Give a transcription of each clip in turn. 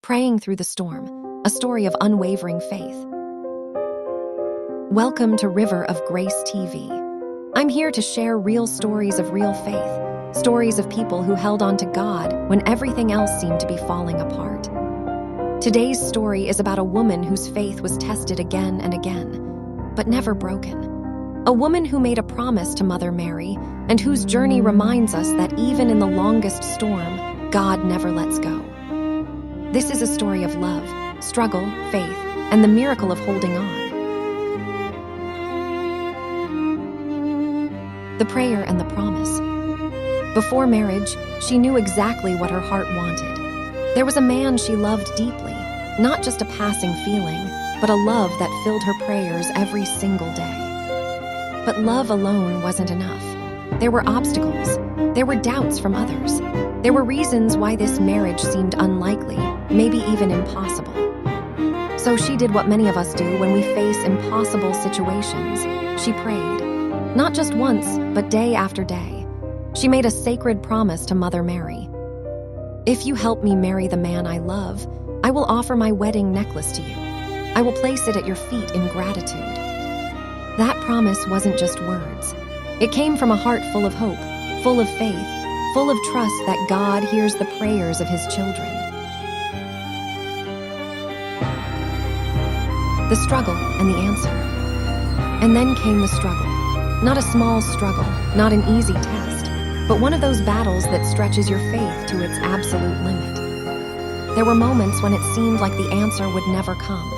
Praying Through the Storm, a story of unwavering faith. Welcome to River of Grace TV. I'm here to share real stories of real faith, stories of people who held on to God when everything else seemed to be falling apart. Today's story is about a woman whose faith was tested again and again, but never broken. A woman who made a promise to Mother Mary and whose journey reminds us that even in the longest storm, God never lets go. This is a story of love, struggle, faith, and the miracle of holding on. The prayer and the promise. Before marriage, she knew exactly what her heart wanted. There was a man she loved deeply, not just a passing feeling, but a love that filled her prayers every single day. But love alone wasn't enough. There were obstacles. There were doubts from others. There were reasons why this marriage seemed unlikely, maybe even impossible. So she did what many of us do when we face impossible situations. She prayed. Not just once, but day after day. She made a sacred promise to Mother Mary. If you help me marry the man I love, I will offer my wedding necklace to you. I will place it at your feet in gratitude. That promise wasn't just words. It came from a heart full of hope, full of faith, full of trust that God hears the prayers of His children. The struggle and the answer. And then came the struggle. Not a small struggle, not an easy test, but one of those battles that stretches your faith to its absolute limit. There were moments when it seemed like the answer would never come.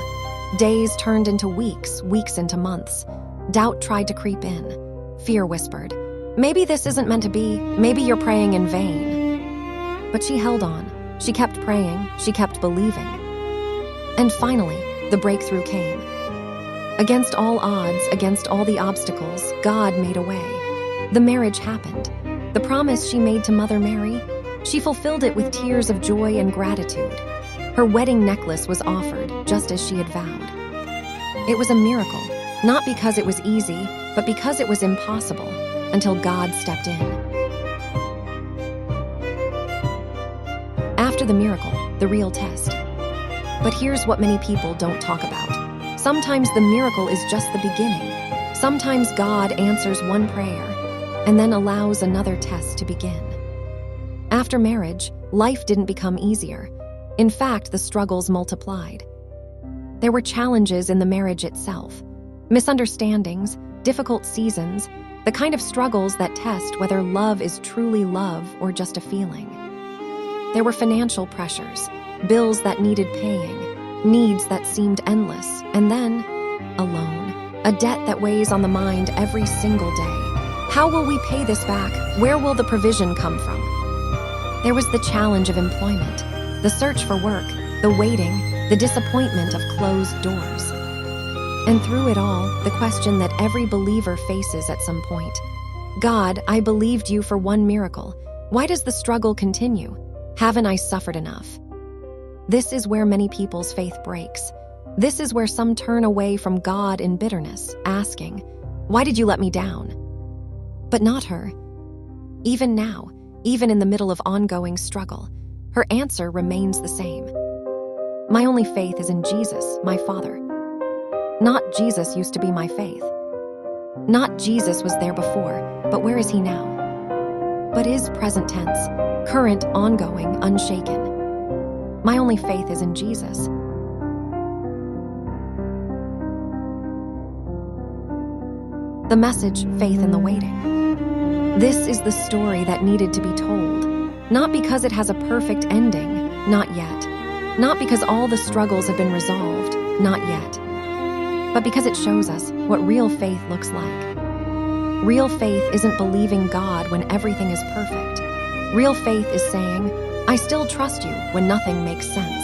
Days turned into weeks, weeks into months. Doubt tried to creep in. Fear whispered, "Maybe this isn't meant to be. Maybe you're praying in vain." But she held on. She kept praying. She kept believing. And finally, the breakthrough came. Against all odds, against all the obstacles, God made a way. The marriage happened. The promise she made to Mother Mary, she fulfilled it with tears of joy and gratitude. Her wedding necklace was offered, just as she had vowed. It was a miracle, not because it was easy, but because it was impossible, until God stepped in. After the miracle, the real test. But here's what many people don't talk about. Sometimes the miracle is just the beginning. Sometimes God answers one prayer and then allows another test to begin. After marriage, life didn't become easier. In fact, the struggles multiplied. There were challenges in the marriage itself, misunderstandings, difficult seasons, the kind of struggles that test whether love is truly love or just a feeling. There were financial pressures, bills that needed paying, needs that seemed endless, and then, a loan, a debt that weighs on the mind every single day. How will we pay this back? Where will the provision come from? There was the challenge of employment, the search for work, the waiting, the disappointment of closed doors. And through it all, the question that every believer faces at some point. God, I believed you for one miracle. Why does the struggle continue? Haven't I suffered enough? This is where many people's faith breaks. This is where some turn away from God in bitterness, asking, "Why did you let me down?" But not her. Even now, even in the middle of ongoing struggle, her answer remains the same. My only faith is in Jesus, my Father. Not Jesus used to be my faith. Not Jesus was there before, but where is He now? But is present tense, current, ongoing, unshaken. My only faith is in Jesus. The message, faith in the waiting. This is the story that needed to be told, not because it has a perfect ending, not yet. Not because all the struggles have been resolved, not yet. But because it shows us what real faith looks like. Real faith isn't believing God when everything is perfect. Real faith is saying, I still trust you when nothing makes sense.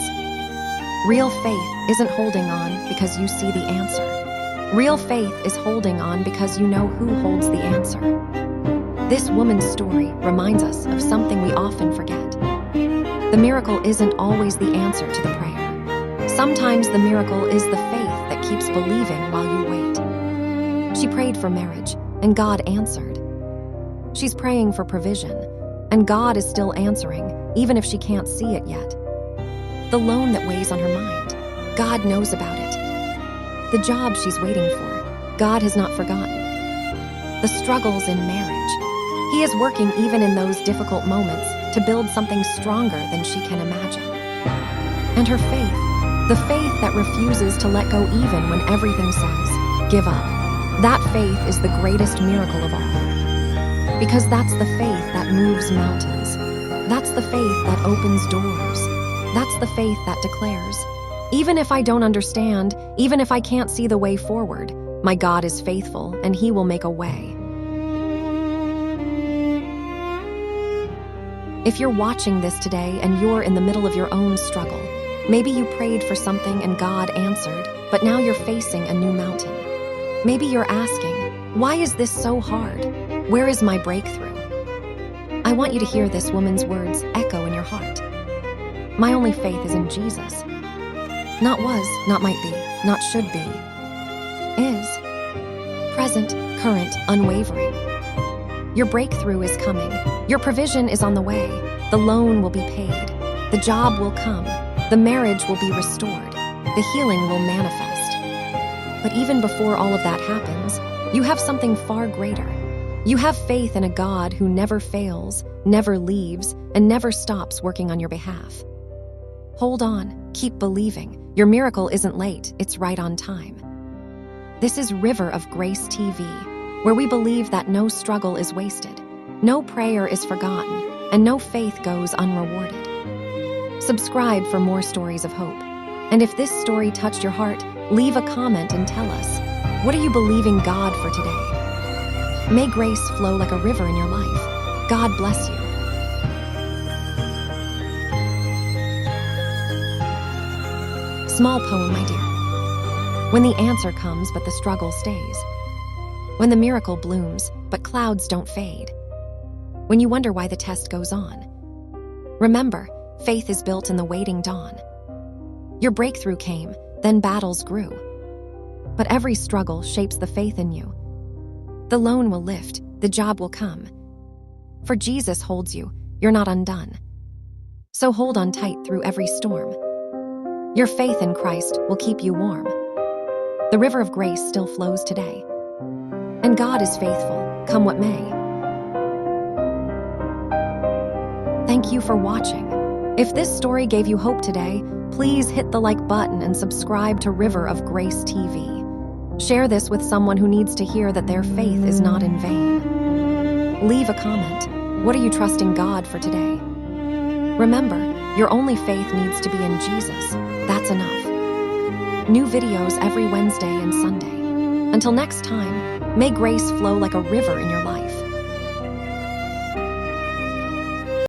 Real faith isn't holding on because you see the answer. Real faith is holding on because you know who holds the answer. This woman's story reminds us of something we often forget. The miracle isn't always the answer to the prayer. Sometimes the miracle is the faith that keeps believing while you wait. She prayed for marriage, and God answered. She's praying for provision, and God is still answering, even if she can't see it yet. the loan that weighs on her mind. God knows about it. The job she's waiting for, God has not forgotten. The struggles in marriage, He is working even in those difficult moments to build something stronger than she can imagine. And her faith, the faith that refuses to let go even when everything says, give up. That faith is the greatest miracle of all. Because that's the faith that moves mountains. That's the faith that opens doors. That's the faith that declares, even if I don't understand, even if I can't see the way forward, my God is faithful and He will make a way. If you're watching this today and you're in the middle of your own struggle, maybe you prayed for something and God answered, but now you're facing a new mountain. Maybe you're asking, why is this so hard? Where is my breakthrough? I want you to hear this woman's words echo in your heart. My only faith is in Jesus. Not was, not might be, not should be. Is. Present, current, unwavering. Your breakthrough is coming. Your provision is on the way. The loan will be paid. The job will come. The marriage will be restored. The healing will manifest. But even before all of that happens, you have something far greater. You have faith in a God who never fails, never leaves, and never stops working on your behalf. Hold on, keep believing. Your miracle isn't late, it's right on time. This is River of Grace TV, where we believe that no struggle is wasted, no prayer is forgotten, and no faith goes unrewarded. Subscribe for more stories of hope. And if this story touched your heart, leave a comment and tell us, what are you believing God for today? May grace flow like a river in your life. God bless you. Small poem, my dear. When the answer comes, but the struggle stays. When the miracle blooms, but clouds don't fade. When you wonder why the test goes on. Remember, faith is built in the waiting dawn. Your breakthrough came, then battles grew. But every struggle shapes the faith in you. The loan will lift, the job will come. For Jesus holds you, you're not undone. So hold on tight through every storm. Your faith in Christ will keep you warm. The river of grace still flows today. And God is faithful, come what may. Thank you for watching. If this story gave you hope today, please hit the like button and subscribe to River of Grace TV. Share this with someone who needs to hear that their faith is not in vain. Leave a comment. What are you trusting God for today? Remember, your only faith needs to be in Jesus. That's enough. New videos every Wednesday and Sunday. Until next time, may grace flow like a river in your life.